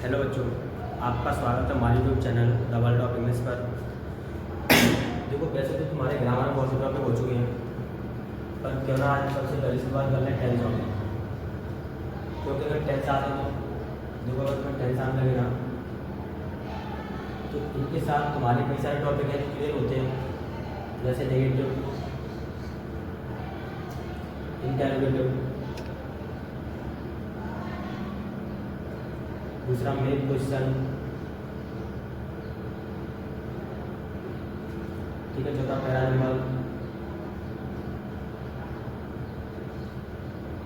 Hello बच्चों, आपका स्वागत है हमारे YouTube channel the world of English पर। देखो, वैसे तो तुम्हारे ग्रामर में बहुत से टॉपिक हो चुके हैं, पर क्यों ना आज सबसे पहले शुरुआत कर लें टेंस ऑफ। क्योंकि अगर टेंस आते हैं तो देखो, अगर तुम्हें टेंस आने लगेगा तो इनके साथ तुम्हारे कई सारे टॉपिक हैं जो क्लियर होते हैं, जैसे नेगेटिव, इंटेरोगेटिव, दूसरा मेन क्वेश्चन, ठीक है, चौथा पैरानिमल,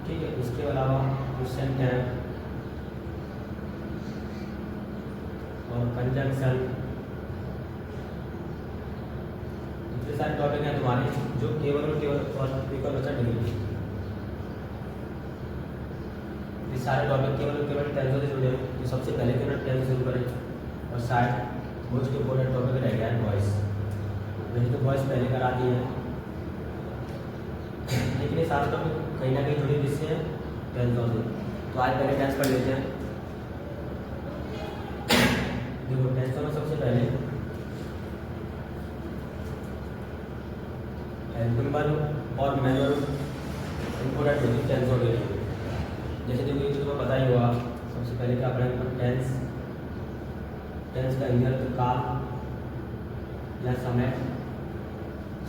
ठीक है। इसके अलावा क्वेश्चन टैग और कंजंक्शन, इतने सारे टॉपिक हैं तुम्हारे जो केवल और केवल बचा डिग्री। ये सारे टॉपिक केवल और केवल टेंस से जुड़े हैं। तो सबसे पहले क्यों ना टेंस शुरू करें, और शायद मोस्ट इम्पोर्टेंट टॉपिक रह गया है वॉइस। वैसे तो वॉइस पहले करा दी है, लेकिन ये सारे टॉपिक कहीं ना कहीं जुड़े किससे हैं, टेंसों से। तो आज पहले टेंस पढ़ लेते हैं। देखो, टेंसों में सबसे पहले सिंपल और मैनुअल इम्पोर्टेंट होती है टेंसों के लिए। जैसे देखो, ये तो तुम्हें पता ही होगा। सबसे पहले क्या पढ़ेंगे, टेंस। टेंस का इंग्लिश अर्थ काल या समय,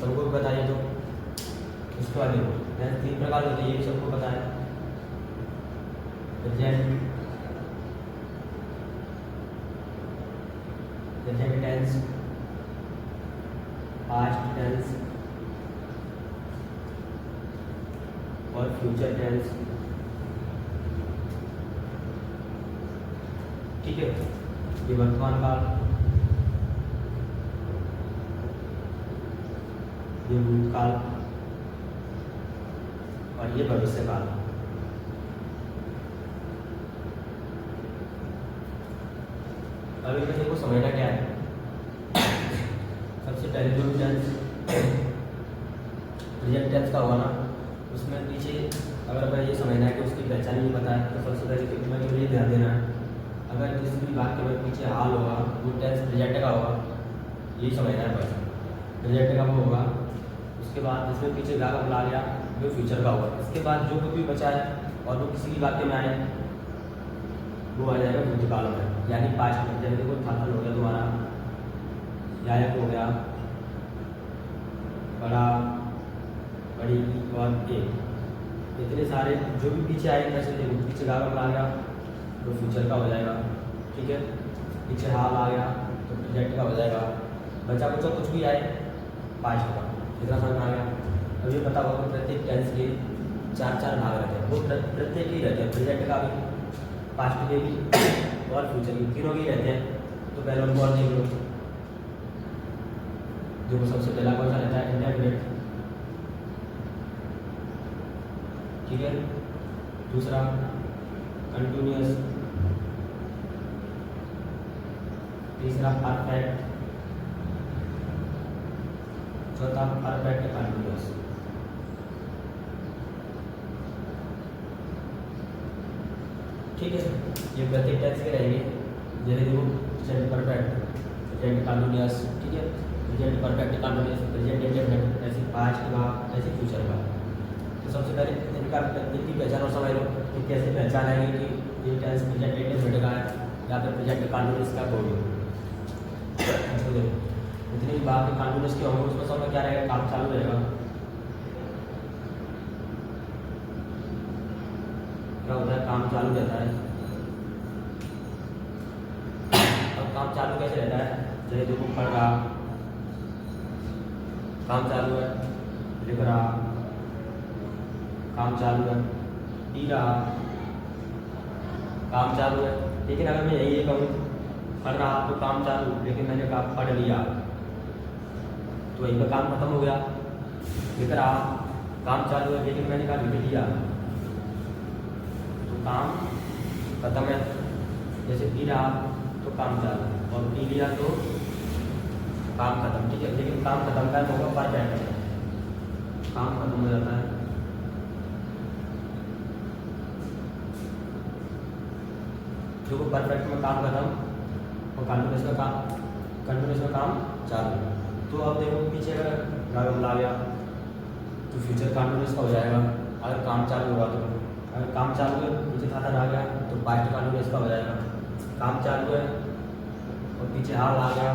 सबको बताइए। तो उसके बाद देखो, टेंस 3 प्रकार होते हैं, ये भी सबको पता है। प्रेजेंट टेंस, पास्ट टेंस और फ्यूचर टेंस, ठीक है। ये वर्तमान काल, ये भूतकाल और ये भविष्य काल। अभी इनमें देखो समझना क्या है। सबसे पहले जो टेंस प्रेजेंट टेंस का होगा ना, उसमें पीछे अगर मैं ये समझना है कि उसकी पहचान नहीं पता है, तो सबसे पहले तो तुम्हें केवल ये ध्यान देना है, अगर किसी भी वाक्य में पीछे हाल होगा वो टेंस प्रेजेंट का होगा, यही समझना है बस। प्रेजेंट का वो होगा, उसके बाद जिसमें पीछे गा का बुला गया वो फ्यूचर का होगा। इसके बाद जो कुछ भी बचा है और वो किसी भी वाक्य में आए वो आ जाएगा भूतकाल में, यानी पास्ट में। जैसे देखो, थाथन हो गया तुम्हारा, यायक हो गया, बड़ा, बड़ी और एक, इतने सारे जो भी पीछे आए कैसे देखो, पीछे गा का बुला गया तो फ्यूचर का हो जाएगा, ठीक है। पीछे हाल आ गया तो प्रेजेंट का हो जाएगा, बचा कुछ भी आए पास्ट का। इतना समझ में आ गया। अब ये पता होगा कि प्रत्येक टेंस के 4 भाग रहते हैं, वो प्रत्येक ही रहते हैं, प्रेजेंट का भी, पास्ट के भी और फ्यूचर के, तीनों के ही रहते हैं। तो पहले उनको और देख लो। देखो, सबसे पहला कौन सा रहता है, इंडेफिनिट, ठीक है। दूसरा कंटिन्यूअस, तीसरा परफेक्ट, चौथा परफेक्ट कंटिन्यूअस, ठीक है। ये प्रत्येक टेंस के रहेंगे। जैसे देखो, प्रेजेंट परफेक्ट, प्रेजेंट कंटिन्यूअस, ठीक है, present perfect continuous, present indefinite, ऐसे पास्ट का, ऐसे फ्यूचर का। तो सबसे पहले इनका इनकी पहचान और समझ लो कि कैसे पहचान आएगी कि ये टेंस प्रेजेंट इंडेफिनिट का है या फिर प्रेजेंट कंटिन्यूअस का होगी। तो देखो, इतनी बात कंटिन्यूअस की होंगे, उसमें सब में क्या रहेगा, काम चालू रहेगा। क्या होता है, काम चालू रहता है। अब काम चालू कैसे रहता है, जैसे देखो, पढ़ रहा, काम चालू है, लिख रहा, काम चालू है, पी रहा, काम चालू है। लेकिन अगर मैं यही कहूँ पढ़ रहा तो काम चालू, लेकिन मैंने कहा पढ़ लिया, तो वहीं पर काम खत्म हो गया। लिख रहा, काम चालू है, लेकिन मैंने कहा लिख लिया, तो काम खत्म है। जैसे पी रहा तो काम चालू, और पी लिया तो काम खत्म, ठीक है। लेकिन काम खत्म का होगा परफेक्ट, काम खत्म हो जाता है। जो परफेक्ट में काम खत्म और कंटिन्यूस में काम चालू। तो अब देखो पीछे अगर गागम ला गया तो फ्यूचर कंटिन्यूस का हो जाएगा। अगर काम चालू होगा तो अगर काम चालू है पीछे था आ गया तो पास्ट कंटिन्यूस का हो जाएगा। काम चालू है और पीछे हाल आ गया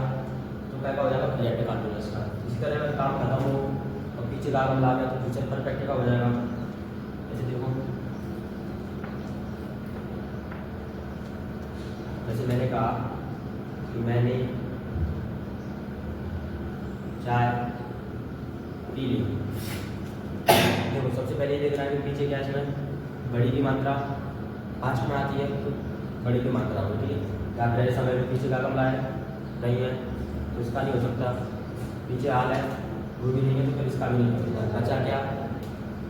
तो क्या का हो जाएगा प्रेजेंट कंटिन्यूस का। इसी तरह अगर काम खत्म हो और पीछे गागम ला गया तो फ्यूचर परफेक्ट का हो जाएगा। ऐसे देखो जैसे मैंने कहा कि मैंने चाय पी ली। देखो सबसे पहले ये देखना है कि पीछे क्या है, इसमें बड़ी की मात्रा पास्ट में आती है तो बड़ी की मात्रा हो, ठीक है। या पहले समय में पीछे का कमला है नहीं है तो इसका नहीं हो सकता। पीछे हाल है वो भी नहीं है तो फिर इसका भी नहीं हो सकता। बचा क्या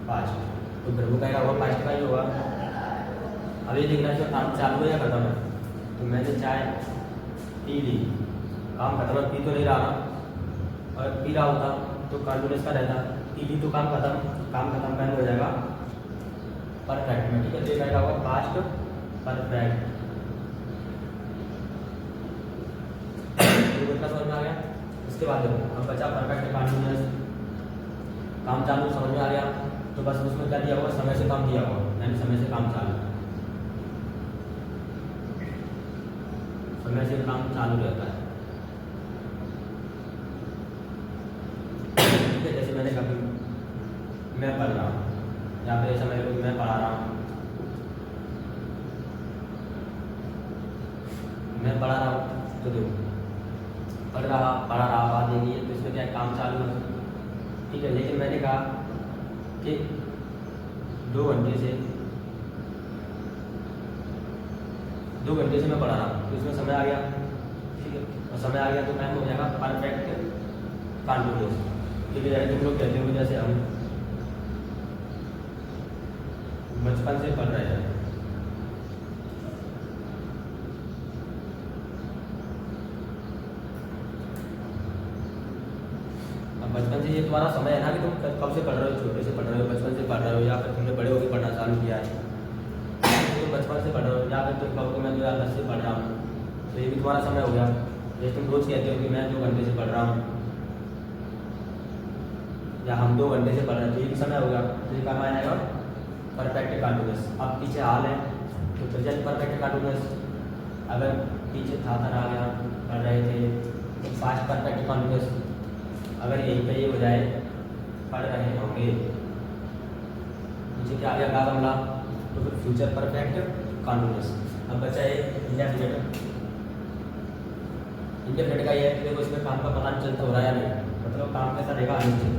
पास्ट, तो फिर वो कहेगा वो पास्ट का ही होगा। अब ये देखना है काम चालू है या खत्म है। तो मैंने चाय पी ली, काम खत्म है, पी तो नहीं रहा और पी रहा होता तो कंटिन्यूस का रहता। पी ली तो काम खत्म पहले हो जाएगा परफेक्ट में, ठीक है। तो ये होगा पास्ट परफेक्ट। तो समझ में आ गया। उसके बाद देखो अब बचा परफेक्ट कंटिन्यूस। काम चालू समझ में आ गया तो बस उसमें क्या दिया हुआ, समय से काम दिया हुआ, यानी समय से काम चालू, समय से काम चालू रहता है। जैसे मैंने कभी मैं पढ़ रहा हूँ या फिर ऐसा मेरे को मैं पढ़ा रहा हूँ, मैं पढ़ा रहा हूँ तो देखो पढ़ा रहा बात ये नहीं है तो इसमें क्या काम चालू है, ठीक है। लेकिन मैंने कहा कि 2 घंटे से मैं पढ़ा रहा हूँ तो इसमें समय आ गया, ठीक है। और समय आ गया तो टाइम हो जाएगा परफेक्ट कंटिन्यूस। ठीक है, तुम लोग कहते हो जैसे हम बचपन से पढ़ रहे हैं, अब बचपन से ये तुम्हारा समय है ना कि तुम कब से पढ़ रहे हो, छोटे से पढ़ रहे हो, बचपन से पढ़ रहे हो या फिर तुमने बड़े होकर पढ़ना चालू किया है। तुम बचपन से पढ़ रहे हो या फिर तुम कहो कि मैं 2010 से पढ़ रहा हूँ तो ये भी तुम्हारा समय हो गया। जैसे तुम रोज़ कहते हो कि मैं 2 घंटे से पढ़ रहा हूँ या हम 2 घंटे से पढ़ रहे हैं तो ये भी समय होगा। तो ये काम आएगा परफेक्ट कंटिन्यूस। अब पीछे हाल है तो प्रेजेंट परफेक्ट कंटिन्यूस। अगर पीछे था आ गया पढ़ रहे थे तो पास्ट परफेक्ट कंटिन्यूस। अगर यहीं पे ये हो जाए पढ़ रहे होंगे, पीछे क्या आ गया गा कमला तो फिर फ्यूचर परफेक्ट कंटिन्यूस। अब बचा है इंडेफिनिट। इंडेफिनिट का ये है कि देखो इसमें काम का पता नहीं चलता हो रहा है या नहीं, मतलब काम कैसा रहेगा अनिश्चित।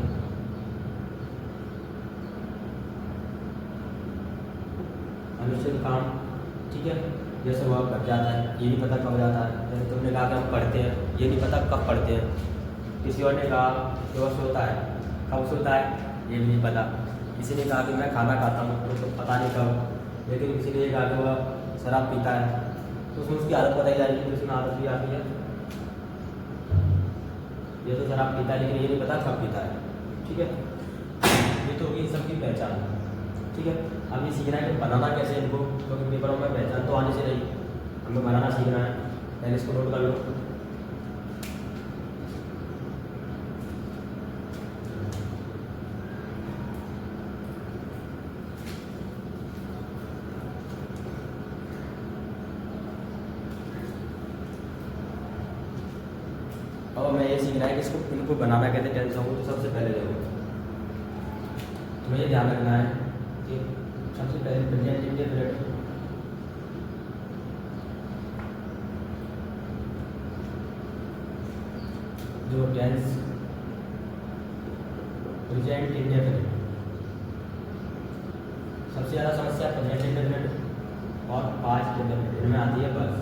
अनिश्चित काम, ठीक है। जैसे वह कब जाता है ये नहीं पता कब जाता है। जैसे तुमने कहा कि हम पढ़ते हैं ये नहीं पता कब पढ़ते हैं। किसी और ने कहा कि वह सोता है, कब सोता है ये भी नहीं पता। किसी ने कहा कि मैं खाना खाता हूँ तो पता नहीं कब। लेकिन किसी ने कहा कि वह शराब पीता है तो उसमें उसकी आदत बताई जा रही है, तो उसमें आदत भी आती है। ये तो शराब पीता है लेकिन ये नहीं पता कब पीता है, ठीक है। ये तो होगी सबकी पहचान, ठीक है। अब ये सीखना है कि बनाना कैसे इनको, क्योंकि पेपरों में पहचान तो आने से नहीं, हमें बनाना सीखना है। पहले इसको नोट कर लो। अब मैं ये सीखना है कि इसको इनको बनाना कैसे टेंस हो। तो सबसे पहले देखो तुम्हें ये ध्यान रखना है कि सबसे पहले प्रेजेंट इंडेफिनिट, जो टेंस प्रेजेंट इंडेफिनिट, सबसे ज़्यादा समस्या प्रेजेंट इंडेफिनिट और पास्ट इंडेफिनिट इनमें आती है बस।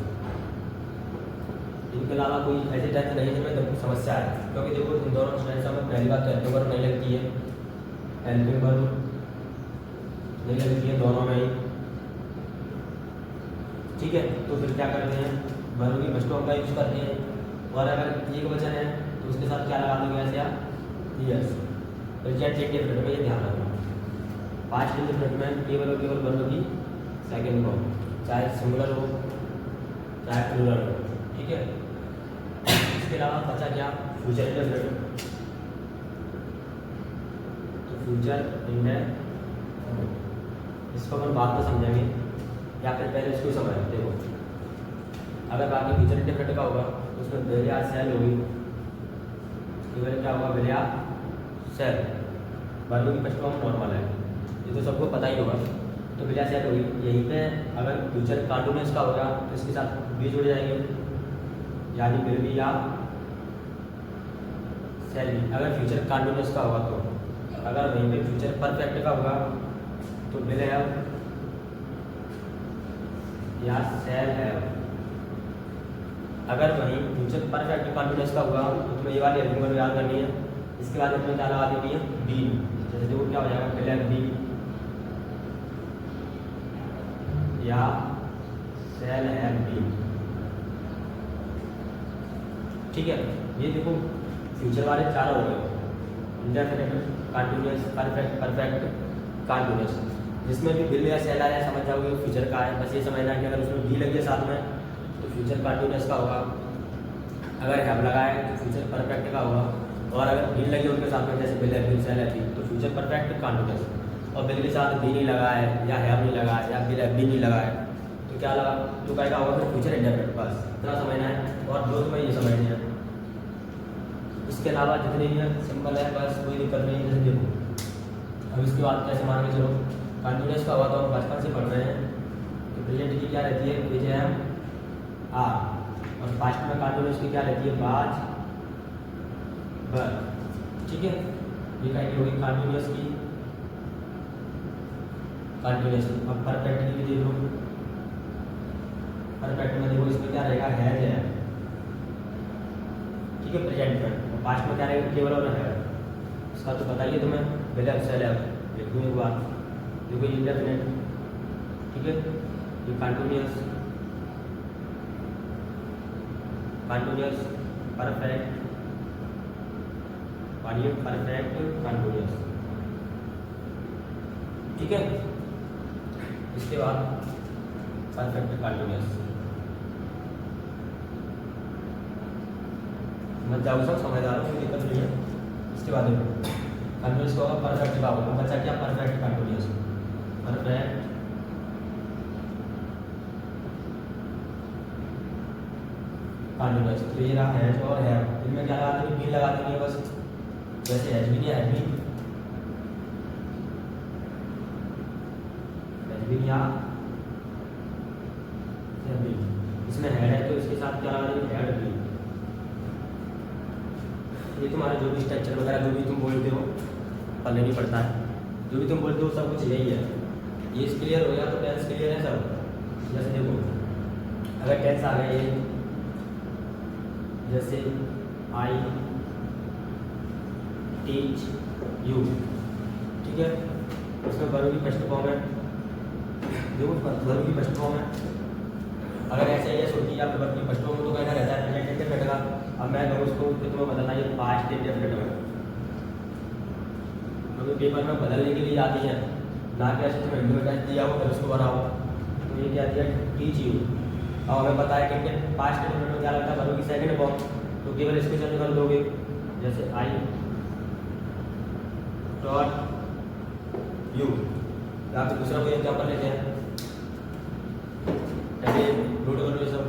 इनके अलावा कोई ऐसे टेंस नहीं जिनमें तो समस्या है, क्योंकि देखो इन दोनों टेंसों में पहली बात तो हेल्पिंग वर्ब नहीं लगती है, हेल्पिंग वर्ब नहीं लगती है दोनों में ही, ठीक है। तो फिर क्या करते हैं वर्ब की फर्स्ट फॉर्म का यूज करते हैं। और अगर एक वचन है तो उसके साथ क्या लगा दोगे ऐसे आप यस। प्रेजेंट इंडेफिनिट में ये ध्यान रखना। पास्ट इंडेफिनिट में केवल और केवल वर्ब की सेकंड फॉर्म, चाहे सिंगुलर हो चाहे प्लूरल हो, ठीक है। इसके अलावा बचा क्या, फ्यूचर इंडेफिनिट। तो फ्यूचर इंडेफिनिट इसको अपन बाद में समझेंगे या फिर पहले इसको समझ देखो। अगर बात की फ्यूचर इंडेफिनिट का होगा तो उसमें विल या सेल होगी, केवल क्या होगा, विल या सेल। वर्ब की फर्स्ट फॉर्म नॉर्मल है, ये तो सबको पता ही होगा। तो विल या सेल होगी, यहीं पे अगर फ्यूचर कंटीन्यूअस का होगा तो इसके साथ भी जुड़ जाएंगे, यानी विल भी या सेल भी। अगर फ्यूचर कंटीन्यूअस का होगा तो, अगर वहीं पे फ्यूचर परफेक्ट का होगा तो विल हैव या सेल हैव। अगर वहीं फ्यूचर परफेक्ट कंटीन्यूअस का होगा तो तुम्हें ये वाली हेल्पिंग वर्ब याद करनी है। इसके बाद तुम्हें क्या लगा देनी है, बीन। जैसे देखो क्या हो जाएगा, विल हैव बीन या सेल हैव बीन, ठीक है। ये देखो फ्यूचर वाले चार हो गए, indefinite, continuous, perfect, perfect, continuous. जिसमें भी विल या सेल आया समझ जाओगे फ्यूचर का है। बस ये समझना है कि अगर उसमें बी लगे साथ में तो फ्यूचर कंटीन्यूअस का होगा, अगर हैव लगा है तो फ्यूचर परफेक्ट का होगा, और अगर बी लगे उनके साथ में जैसे विल है, विल, सेल है, तो फ्यूचर परफेक्ट, कंटीन्यूअस। और विल के साथ बी नहीं लगा है या हैव नहीं लगा है या विल है, बी नहीं लगा है तो क्या लगा, तो क्या होगा फिर फ्यूचर इंडेफिनिट। बस इतना समझना है, और दो तुम्हें ये समझनी है। इसके अलावा जितने भी सिंबल है बस कोई दिक्कत नहीं है। जैसे देखो अब इसके बाद कैसे मान के चलो, कंटीन्यूअस का हुआ तो हम बचपन से पढ़ रहे हैं कि प्रेजेंट की क्या रहती है, इज एम आर, और पास्ट में कंटीन्यूअस की क्या रहती है, बाज बर, ठीक है। ये क्या होगी कंटीन्यूअस की, कंटीन्यूअस। अब परफेक्ट की भी देख लो, परफेक्ट में देखो इसमें क्या रहेगा, है, ठीक है, प्रेजेंट में। पास्ट में क्या रहेगा, केवल और है। इसका तो बताइए तुम्हें, विल हैव, सेल हैव, लिख दूँ एक बार। देखो ये इंडेफिनिट, ठीक है, ये कंटीन्यूअस, कंटीन्यूअस, परफेक्ट, और ये परफेक्ट कंटीन्यूअस, ठीक है। इसके बाद परफेक्ट कंटीन्यूअस, समझ जाओ सब, समझदार हो, कोई दिक्कत नहीं है। इसके बाद देखो कंटीन्यूअस का होगा, परफेक्ट का होगा। बचा क्या, परफेक्ट कंटीन्यूअस, परफेक्ट कंटीन्यूअस। तो ये रहा हैज और हैव, इनमें क्या लगा देंगे, बी लगा देंगे बस। जैसे हैज बीन या हैव बीन, हैज बीन या हैव बीन। इसमें हैड है तो इसके साथ क्या लगा देंगे, हैड बीन। ये तुम्हारा जो भी स्ट्रक्चर वगैरह जो भी तुम बोलते हो पढ़ने नहीं पड़ता है, जो भी तुम बोलते हो सब कुछ यही है। ये क्लियर हो गया तो टेंस क्लियर है सब। जैसे देखो अगर टेंस आ गया ये, जैसे आई टीच यू, ठीक है, उसमें वर्ब की फर्स्ट फॉर्म है, देखो वर्ब की फर्स्ट फॉर्म है। अगर ऐसे ये सोचिए आप वर्ब की फर्स्ट फॉर्म तो कहना रहता है प्रेजेंट इंडेफिनिट का। अब मैं कहूँ उसको कि तुम्हें बदलना ये पास्ट इंडेफिनिट में, क्योंकि पेपर में बदलने के लिए आती है ना कि ऐसे तुम्हें हिंदी में टेस्ट दिया हो फिर उसको बनाओ। तो ये क्या दिया, टीच यू। अब हमें पता है कि पास्ट इंडेफिनिट में क्या लगता है, वर्ब की सेकंड फॉर्म, तो केवल इसको चेंज कर दोगे। जैसे आई टॉट यू, या फिर दूसरा कोई एग्जाम्पल लेते हैं, ऐसे नोट कर लो ये सब।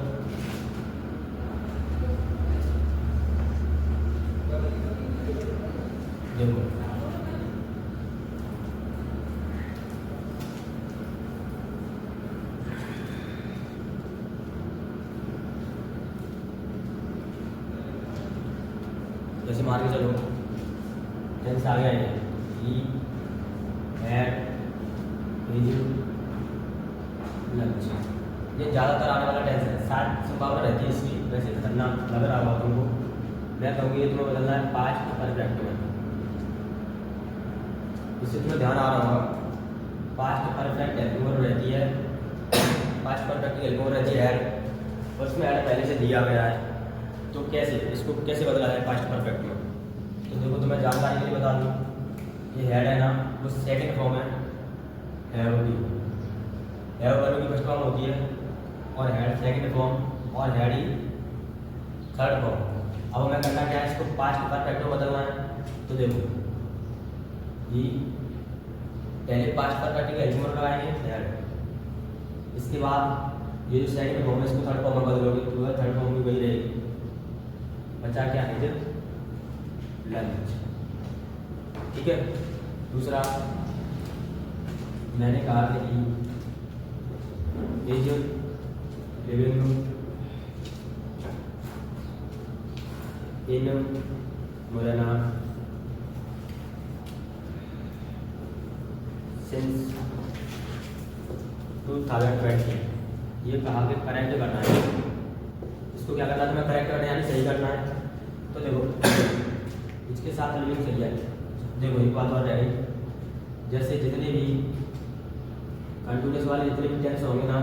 देखो जैसे मान के चलो टेंस आ गया है, ही हैड हिज लंच। ये ज़्यादातर आने वाला टेंस है, शायद संभावना रहती है इसकी, वैसे खतरनाक लग रहा होगा तुमको। मैं कहूँगी ये तुम्हें बदलना है पास्ट परफेक्ट में, इससे तुम्हें ध्यान आ रहा होगा। पास्ट परफेक्ट हेल्पिंग वर्ब रहती है, पास्ट परफेक्ट की हेल्पिंग वर्ब रहती है हैड, और उसमें हैड पहले से दिया गया है। तो कैसे इसको कैसे बदला है पास्ट परफेक्ट में, तो देखो तो मैं जानकारी के लिए बता दूँ, ये हैड है ना वो सेकंड फॉर्म है हैव की, हैव वर्ब की फर्स्ट फॉर्म होती है और हैड सेकंड फॉर्म और हैड ही थर्ड फॉर्म। अब हमें करना क्या है, इसको पास्ट परफेक्ट में बदलना है। तो देखो ये पहले पास्ट परफेक्ट का हेल्पिंग वर्ब लगाएंगे हैड, इसके बाद ये जो सेकंड फॉर्म है इसको थर्ड फॉर्म में बदलोगे तो थर्ड फॉर्म भी वही रहेगी। बचा क्या है लंच, ठीक है। दूसरा मैंने कहा कि ये जो लिविंग इन मोरेना सिंस 2020, ये कहा कि करेक्ट करना है, इसको क्या करना है, तुम्हें करेक्ट करना है यानी सही करना है। तो देखो इसके साथ लिविंग सही है। देखो एक बात और रह गई, जैसे जितने भी कंटिन्यूस वाले जितने भी टेंस होंगे ना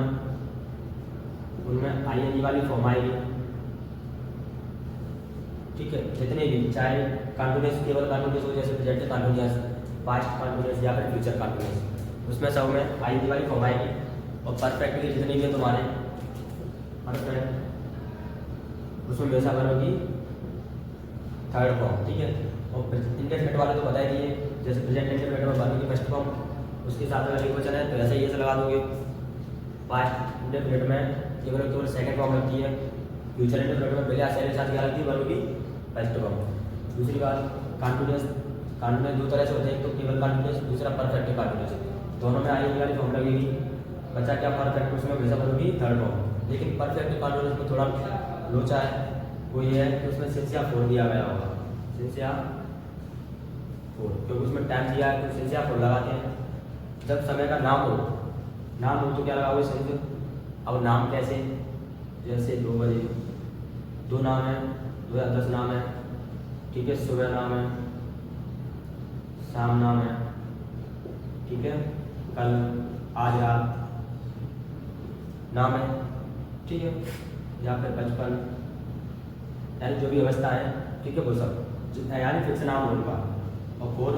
उनमें आईएनजी वाली फॉर्म आएगी, ठीक है। जितने भी चाहे कंटिन्यूस केवल कंटिन्यूस हो जैसे प्रेजेंट कंटिन्यूस, पास्ट कंटिन्यूस या फिर फ्यूचर कंटिन्यूस, उसमें सब में आईएनजी वाली फॉर्म आएगी। और परफेक्ट के जितने भी हैं तुम्हारे परफेक्ट उसमें हमेशा बनेगी थर्ड फॉर्म, ठीक है। और इंडेफिनिट वाले तो बता ही दिए, जैसे प्रेजेंट इंडेफिनिट में बनेगी फर्स्ट फॉर्म, उसके साथ अगर एक क्वेश्चन है तो ऐसे ही ऐसे लगा दोगे। पास्ट इंडेफिनिट में केवल सेकंड फॉर्म लगती है, फ्यूचर इंडेफिनिट में पहले आसानी के साथ क्या लगती है बनेगी फर्स्ट फॉर्म। दूसरी बात कंटिन्यूस दो तरह से होते हैं, एक तो केवल कंटिन्यूस, दूसरा परफेक्ट कंटिन्यूस, दोनों में आईएनजी वाली फॉर्म लगेगी। बच्चा क्या परफेक्ट उसमें हमेशा बनेगी थर्ड फॉर्म, लेकिन परफेक्ट कंटिन्यूस में थोड़ा लोचा है, वो ये है कि उसमें सिंस या फोर दिया गया होगा, सिंस या फोर, क्योंकि उसमें टाइम दिया है तो सिंस या फोर लगाते हैं। जब समय का नाम हो तो क्या लगाओगे सिंस। अब नाम कैसे, जैसे 2 बजे 2 नाम है, 2010 नाम है, ठीक है, सुबह नाम है, शाम नाम है, ठीक है, कल आज रात नाम है, ठीक है, या फिर बचपन, यानी जो भी अवस्था है, ठीक है, वो सब यानी फिक्स नाम हो उनका। और फोर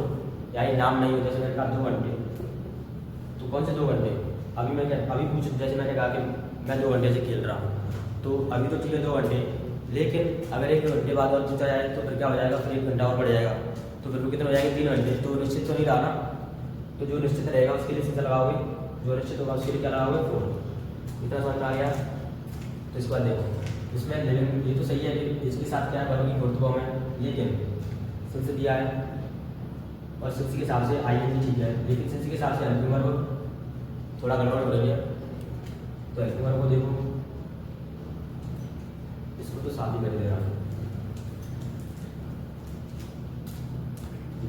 यानी नाम नहीं हो, जैसे मैंने कहा 2 घंटे, तो कौन से 2 घंटे, अभी पूछ, जैसे मैंने कहा कि मैं 2 घंटे से खेल रहा हूँ, तो अभी तो ठीक है 2 घंटे, लेकिन अगर 1 घंटे बाद और पूछा जाए तो फिर क्या हो जाएगा, फिर 1 घंटा और बढ़ जाएगा, तो फिर वो कितने हो जाएंगे 3 घंटे, तो निश्चित तो नहीं रहा ना। तो जो निश्चित रहेगा उसके लिए सिंस लगाओगे, जो निश्चित होगा उसके लिए क्या लगाओगे 4। इतना समझ में आ गया। तो इसके बाद देखो इसमें लिविंग, ये तो सही है कि इसके साथ क्या बनेगी फोर्थ फॉर्म है, लेकिन सिंस दिया है और सिंस के हिसाब से आईएनजी ठीक है, लेकिन सिंस के हिसाब से हेल्पिंग वर्ब थोड़ा गड़बड़ हो रही है। तो हेल्पिंग वर्ब को देखो, इसको तो साफ ही कर दे रहा हूँ,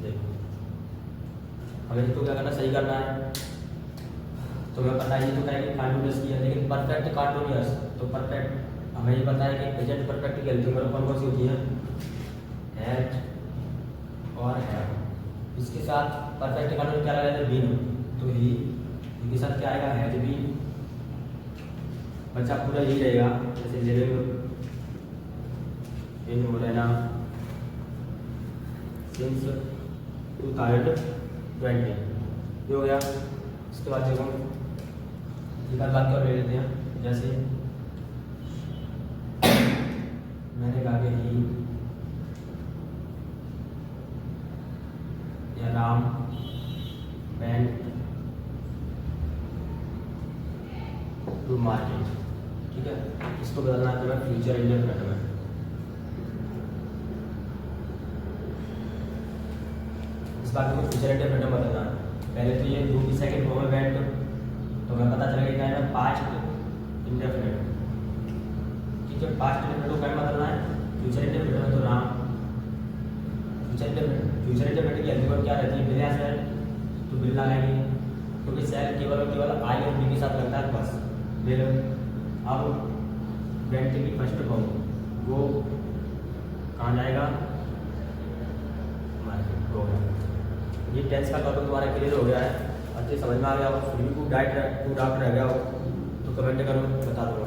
देखो हमें इसको क्या करना, सही करना है। तो हमें पता है ये तो कहेंगे कंटिन्यूस की है, लेकिन परफेक्ट कंटिन्यूस, तो परफेक्ट हमें ये पता है कि प्रेजेंट परफेक्ट की हेल्पिंग वर्ब कौन सी होती है, हैड और हैव। इसके साथ परफेक्ट कंटिन्यूस क्या लगाया था, बीन, तो ही, इसके साथ क्या आएगा, हैज बीन। बच्चा पूरा यही रहेगा, जैसे लिविंग इन मोरेना सिंस 2020, ये हो गया। इसके बाद देखो एक बात और ले लेते हैं, जैसे मैंने कहा कि ही या राम वेंट टू मार्केट, ठीक है। इसको बदलना है तुम्हें फ्यूचर इंडेफिनिट में। इस बात को फ्यूचर इंडेफिनिट में बदलना है। पहले तो ये डू की सेकंड फॉर्म में वेंट, तो हमें पता चलेगा क्या है, पास्ट इंडेफिनिट, ठीक है। पास्ट इंडेफिनिट को क्या बदलना है, फ्यूचर इंडेफिनिट में, तो राम फ्यूचर इंडेफिनिट की हेल्पिंग वर्ब क्या रहती है, बिना सेल, तो बिल लगाएंगे, क्योंकि सेल केवल और केवल आई और बी के साथ लगता है बस बिल। अब वेंट की फर्स्ट फॉर्म वो कहाँ जाएगा, मार्केट हो गया। ये टेंस का टॉपिक तुम्हारा क्लियर हो गया है, अच्छे समझ में आ गया हो, फिर भी कोई डाउट रह गया हो तो कमेंट करो, बता दो।